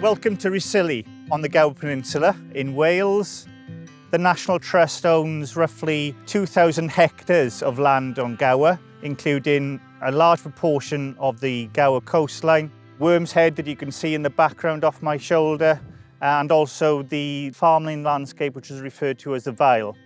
Welcome to Rhosili on the Gower Peninsula in Wales. The National Trust owns roughly 2,000 hectares of land on Gower, including a large proportion of the Gower coastline, Worm's Head that you can see in the background off my shoulder, and also the farmland landscape which is referred to as the Vile.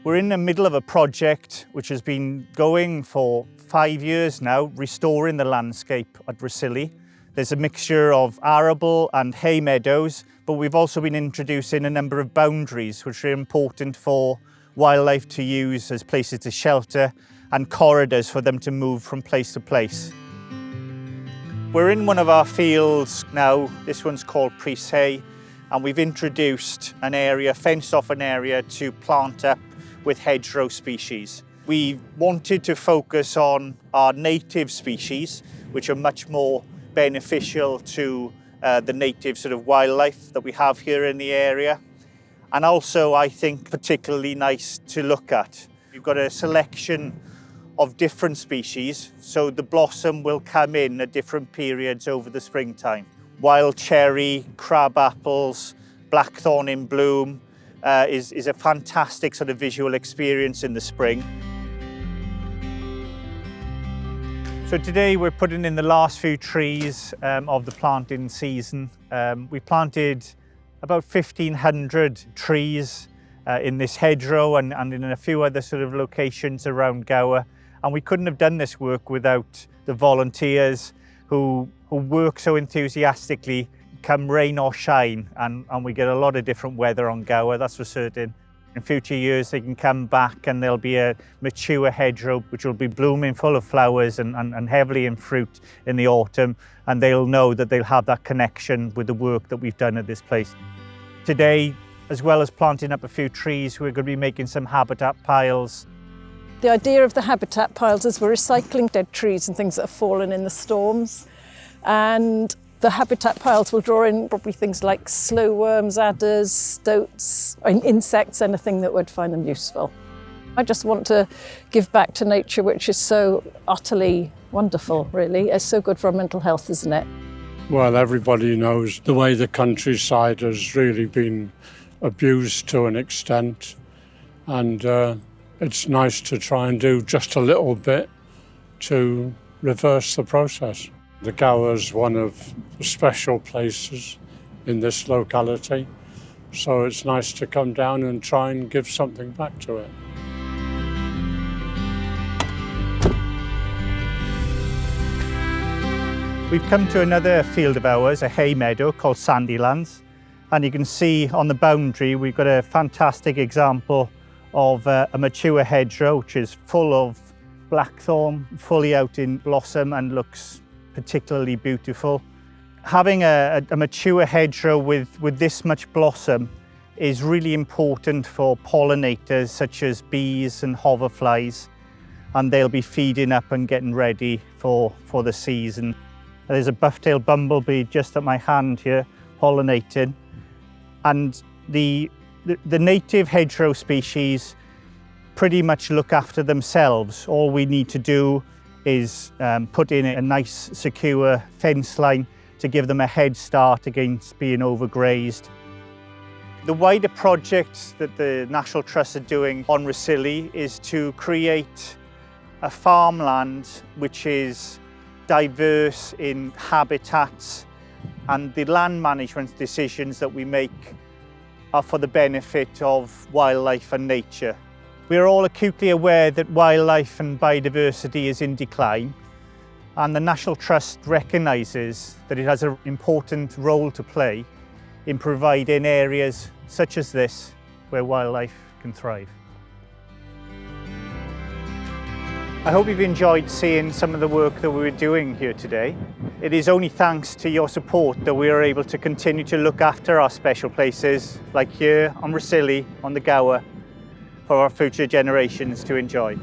We're in the middle of a project which has been going for 5 years now, restoring the landscape at Rhosili. There's a mixture of arable and hay meadows, but we've also been introducing a number of boundaries which are important for wildlife to use as places to shelter and corridors for them to move from place to place. We're in one of our fields now. This one's called Priest Hay, and we've introduced an area, fenced off an area to plant up with hedgerow species. We wanted to focus on our native species, which are much more beneficial to the native sort of wildlife that we have here in the area. And also, I think, particularly nice to look at. We've got a selection of different species, so the blossom will come in at different periods over the springtime. Wild cherry, crab apples, blackthorn in bloom is a fantastic sort of visual experience in the spring. So today we're putting in the last few trees of the planting season. We planted about 1,500 trees in this hedgerow and in a few other sort of locations around Gower. And we couldn't have done this work without the volunteers who work so enthusiastically, come rain or shine, and we get a lot of different weather on Gower, that's for certain. In future years they can come back and there'll be a mature hedgerow which will be blooming full of flowers and heavily in fruit in the autumn, and they'll know that they'll have that connection with the work that we've done at this place. Today, as well as planting up a few trees, we're going to be making some habitat piles. The idea of the habitat piles is we're recycling dead trees and things that have fallen in the storms, and the habitat piles will draw in probably things like slow worms, adders, stoats, and insects, anything that would find them useful. I just want to give back to nature, which is so utterly wonderful, really. It's so good for our mental health, isn't it? Well, everybody knows the way the countryside has really been abused to an extent, and it's nice to try and do just a little bit to reverse the process. The Gower is one of the special places in this locality, so it's nice to come down and try and give something back to it. We've come to another field of ours, a hay meadow called Sandylands, and you can see on the boundary we've got a fantastic example of a mature hedgerow which is full of blackthorn, fully out in blossom and looks particularly beautiful. Having a mature hedgerow with this much blossom is really important for pollinators such as bees and hoverflies, and they'll be feeding up and getting ready for the season. There's a buff-tailed bumblebee just at my hand here pollinating, and the native hedgerow species pretty much look after themselves. All we need to do is put in a nice secure fence line to give them a head start against being overgrazed. The wider project that the National Trust are doing on Rhosili is to create a farmland which is diverse in habitats, and the land management decisions that we make are for the benefit of wildlife and nature. We are all acutely aware that wildlife and biodiversity is in decline, and the National Trust recognises that it has an important role to play in providing areas such as this where wildlife can thrive. I hope you've enjoyed seeing some of the work that we were doing here today. It is only thanks to your support that we are able to continue to look after our special places, like here on Rhosili, on the Gower, for our future generations to enjoy.